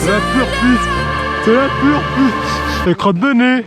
C'est la pure piste. C'est la pure piste. Et crotte de nez.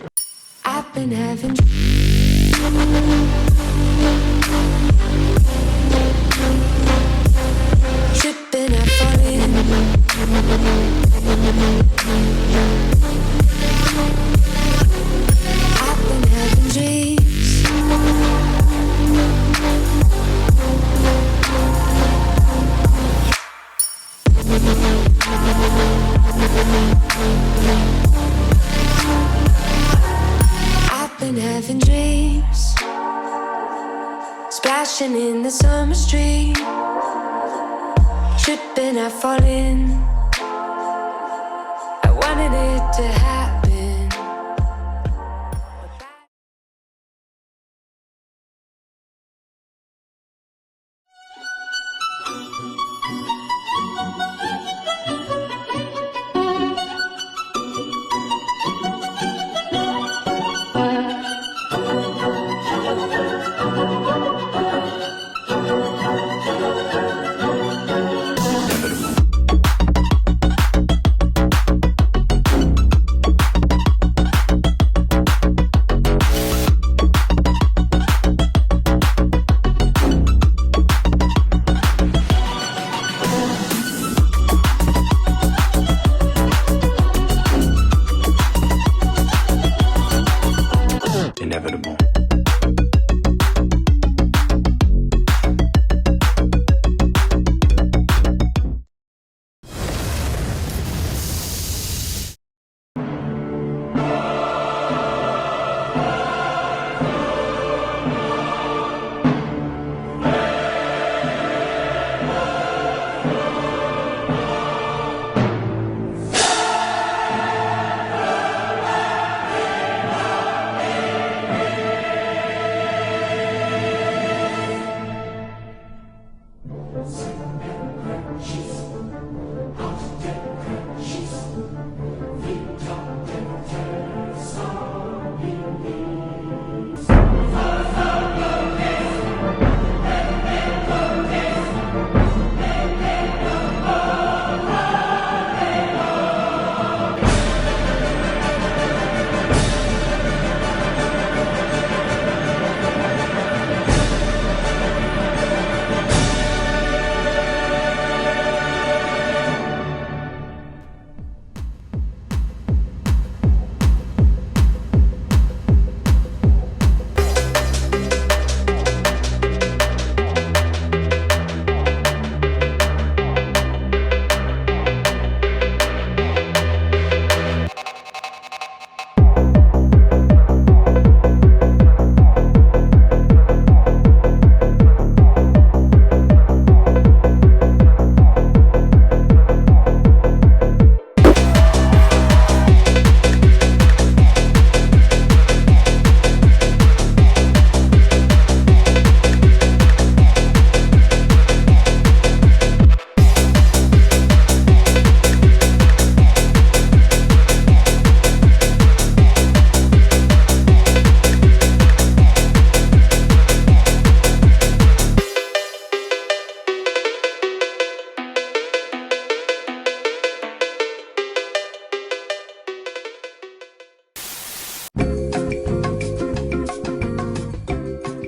Having dreams, splashing in the summer stream, tripping, I fall in. I wanted it to happen. Inevitable.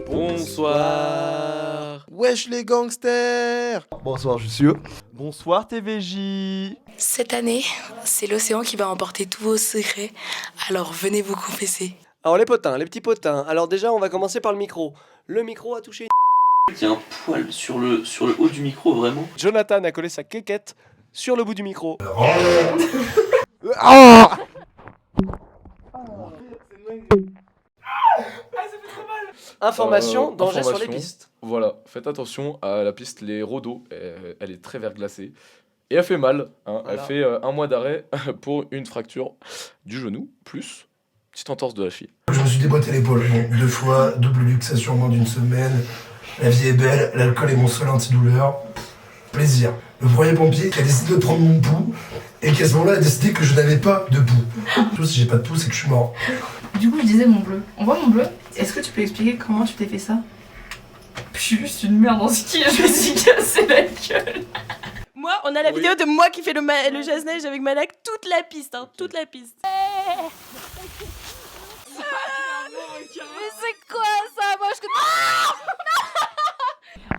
Bonsoir. Wesh les gangsters. Bonsoir Jussieu. Bonsoir TVJ. Cette année, c'est l'océan qui va emporter tous vos secrets, alors venez vous confesser. Alors les potins, les petits potins. Alors déjà, on va commencer par le micro. Le micro a touché. Il y a un poil sur le haut du micro, vraiment. Jonathan a collé sa quéquette sur le bout du micro. Information, danger sur les pistes. Voilà, faites attention à la piste, les Rodos, elle est très verglacée. Et elle fait mal, hein. Voilà. Elle fait 1 mois d'arrêt pour une fracture du genou, plus petite entorse de la cheville. Je me suis déboîté l'épaule, bon, 2 fois, double luxation en moins d'1 semaine. La vie est belle, l'alcool est mon seul antidouleur. Plaisir. Le premier pompier qui a décidé de prendre mon pouls et qui à ce moment-là a décidé que je n'avais pas de pouls. Surtout si j'ai pas de pouls, c'est que je suis mort. Du coup, je disais mon bleu. On voit mon bleu? Est-ce que tu peux expliquer comment tu t'es fait ça? Je suis juste une merde en ski et je me suis cassé la gueule. Moi, on a la vidéo de moi qui fais le chasse-neige avec Malak, toute la piste, hein, toute la piste. Mais c'est quoi ça?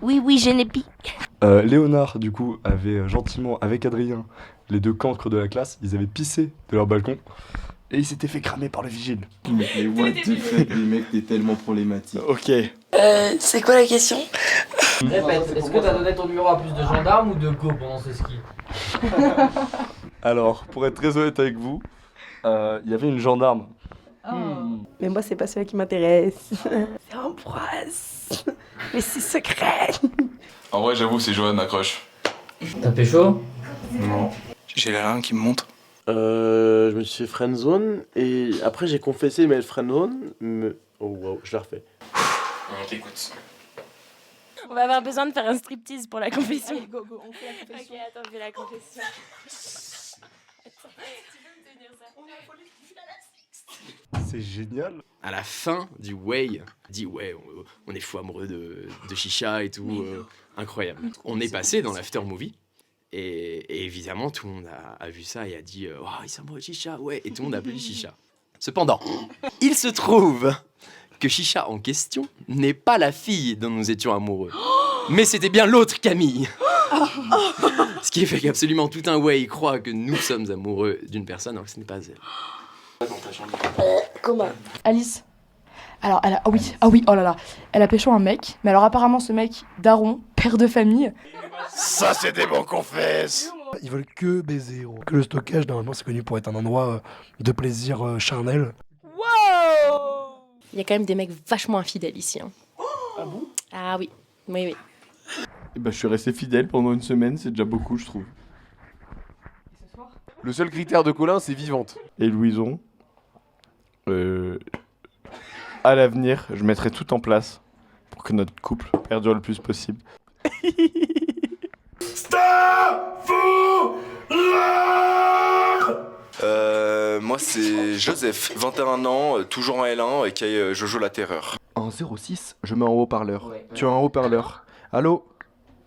Moi, Oui, je n'ai pique. Léonard, du coup, avait gentiment, avec Adrien, les deux cancres de la classe, ils avaient pissé de leur balcon et ils s'étaient fait cramer par le vigile. Mais what the fuck, les mecs, t'es tellement problématique. Ok. C'est quoi la question? Répète, est-ce que t'as donné ton numéro à plus de gendarmes ou de go pendant ce ski? Alors, pour être très honnête avec vous, il y avait une gendarme. Mais moi, c'est pas celui qui m'intéresse. C'est Ambroise. Mais c'est secret. En vrai, j'avoue, c'est Johan ma crush. T'as pécho? Non. J'ai la langue qui me monte. Je me suis fait friendzone et après j'ai confessé mais friendzone. Oh wow, je la refais. On t'écoute. On va avoir besoin de faire un striptease pour la confession. Allez, go, on fait la confession. Ok, attends, on fait la confession. C'est génial. À la fin du Way, dit ouais, on est fou amoureux de Chicha et tout, incroyable. On est passé dans l'after movie et évidemment tout le monde a vu ça et a dit oh, il s'amoureux de Chicha, ouais, et tout le monde a applaudi Chicha. Cependant, il se trouve que Chicha en question n'est pas la fille dont nous étions amoureux, mais c'était bien l'autre Camille. Ce qui fait qu'absolument tout un Way croit que nous sommes amoureux d'une personne alors que ce n'est pas elle. Comment? Alice. Alors, elle a... Ah oui, oh là là. Elle a pécho un mec, mais alors apparemment ce mec, daron, père de famille. Ça, c'est des bons confesses. Ils veulent que baiser, gros. Que le stockage, normalement, c'est connu pour être un endroit de plaisir charnel. Wow! Il y a quand même des mecs vachement infidèles ici. Hein. Ah bon? Ah oui, oui. Et bah, je suis resté fidèle pendant une semaine, c'est déjà beaucoup, je trouve. Le seul critère de Colin, c'est vivante. Et Louison, à l'avenir, je mettrai tout en place pour que notre couple perdure le plus possible. Moi, c'est Joseph, 21 ans, toujours en L1, qui est Jojo la Terreur. En 06, je mets en haut-parleur. Ouais. Tu as un haut-parleur. Allô?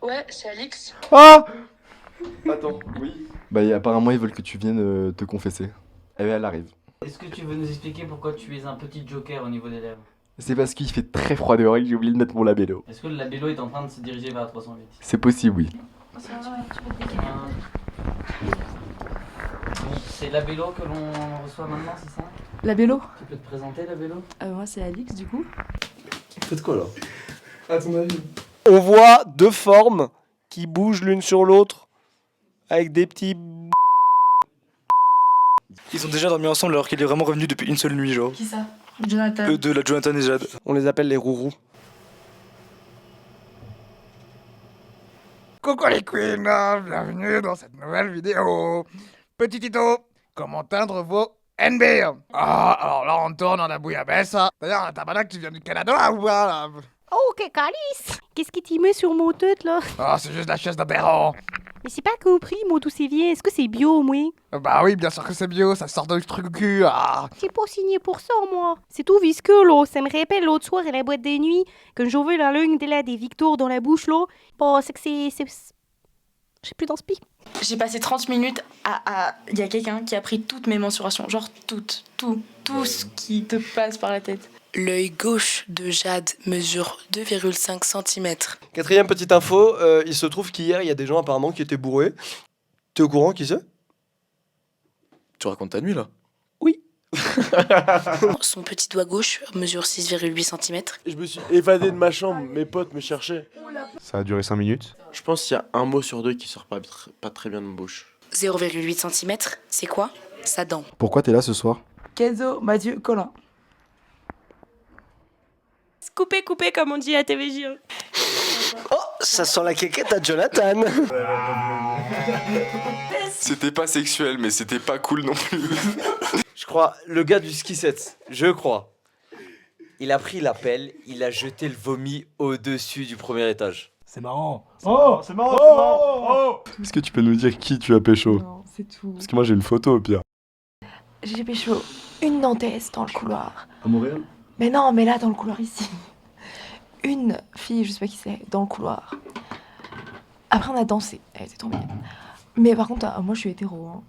Ouais, c'est Alix. Ah! Attends, oui. Bah, apparemment, ils veulent que tu viennes te confesser. Et elle arrive. Est-ce que tu veux nous expliquer pourquoi tu es un petit joker au niveau des lèvres? C'est parce qu'il fait très froid dehors et que j'ai oublié de mettre mon labello. Est-ce que le labello est en train de se diriger vers 308? C'est possible, oui. C'est labello que l'on reçoit maintenant, c'est ça? Labello. Tu peux te présenter, labello? Moi c'est Alix du coup. Faites quoi là? À ton avis? On voit deux formes qui bougent l'une sur l'autre avec des petits. Ils ont déjà dormi ensemble alors qu'il est vraiment revenu depuis une seule nuit, genre. Qui ça? Jonathan. De la Jonathan et Jade. On les appelle les rourous. Coucou les queens, bienvenue dans cette nouvelle vidéo. Petit tuto, comment teindre vos NB. Ah, alors là on tourne en la bouillabaisse. D'ailleurs, tabarnak, tu viens du Canada ou pas là? Oh, que calice! Qu'est-ce qui t'y met sur mon tête là? Ah, c'est juste la chaise d'apéro. Mais c'est pas compris, mon tout sévier. Est-ce que c'est bio, moi? Bah oui, bien sûr que c'est bio, ça sort de truc au cul. Ah. J'ai pas signé pour ça, moi. C'est tout visqueux, là. Ça me rappelle l'autre soir à la boîte de nuit, quand j'ai vu la lune de là, des victoires dans la bouche, là. Bah, c'est que c'est... J'ai plus d'inspi. J'ai passé 30 minutes à... Il y a quelqu'un qui a pris toutes mes mensurations. Genre tout ce qui te passe par la tête. L'œil gauche de Jade mesure 2,5 cm. Quatrième petite info, il se trouve qu'hier, il y a des gens apparemment qui étaient bourrés. T'es au courant, qui c'est? Tu racontes ta nuit, là? Oui. Son petit doigt gauche mesure 6,8 cm. Je me suis évadé de ma chambre, mes potes me cherchaient. Ça a duré 5 minutes. Je pense qu'il y a un mot sur deux qui sort pas très bien de ma bouche. 0,8 cm, c'est quoi? Sa dent. Pourquoi t'es là ce soir? Kenzo, Mathieu, Colin. Coupé comme on dit à TVJ. Hein. Oh, ça sent la quéquette à Jonathan. C'était pas sexuel, mais c'était pas cool non plus. Je crois, le gars du ski set, je crois. Il a pris la pelle, il a jeté le vomi au-dessus du premier étage. C'est marrant. Oh, c'est marrant, c'est marrant. Est-ce que tu peux nous dire qui tu as pécho? Non, c'est tout. Parce que moi j'ai une photo au pire. J'ai pécho une Nantaise dans le couloir. À Montréal? Mais non, mais là, dans le couloir ici. Une fille, je sais pas qui c'est, dans le couloir. Après, on a dansé. Elle était trop mignonne. Mais par contre, moi, je suis hétéro. Hein.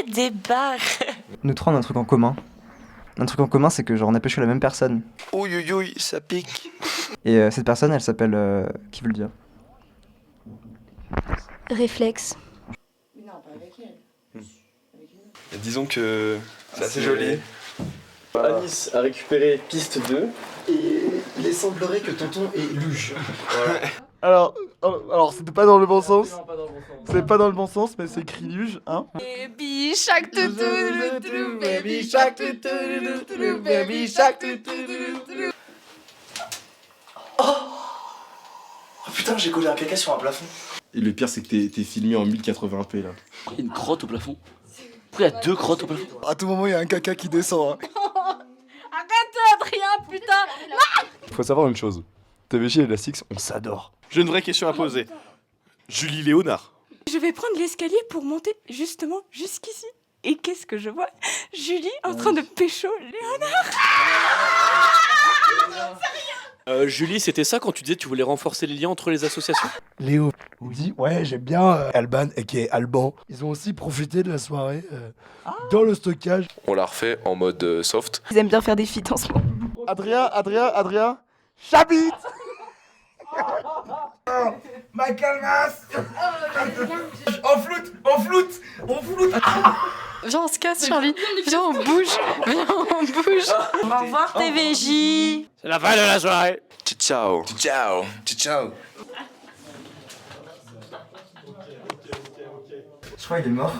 Des barres. Nous trois, on a un truc en commun. Un truc en commun, c'est que genre on a pêché la même personne. Ouïe, ouïe, ouïe, ça pique. Et cette personne, elle s'appelle... qui veut le dire? Réflexe. Disons que c'est assez joli. Anis a récupéré piste 2. Et il semblerait que tonton est luge. Alors c'était pas dans le bon sens. C'est pas dans le bon sens, mais c'est écrit luge, hein. Baby shark toutou, Baby shark toutou, baby shark toutou. Oh putain, j'ai collé un caca sur un plafond. Et le pire, c'est que t'es filmé en 1080p là. Il y a une crotte au plafond. Pourquoi il y a 2 crottes au plafond? À tout moment, il y a un caca qui descend. Hein. Arrête, Adrien, putain. Faut savoir une chose. TVJ et la Six, on s'adore. J'ai une vraie question à poser. Julie Léonard. Je vais prendre l'escalier pour monter justement jusqu'ici. Et qu'est-ce que je vois? Julie en train de pécho Léonard. Julie, c'était ça quand tu disais que tu voulais renforcer les liens entre les associations? Léo, il dit ouais, j'aime bien Alban et qui est Alban. Ils ont aussi profité de la soirée dans le stockage. On l'a refait en mode soft. Ils aiment bien faire des feats en ce moment. Adrien, j'habite. Michael Mass. En floute. Viens, on se casse, Charlie. Viens, on bouge. Au revoir, TVJ. C'est la fin de la soirée. Ciao. Je crois qu'il est mort.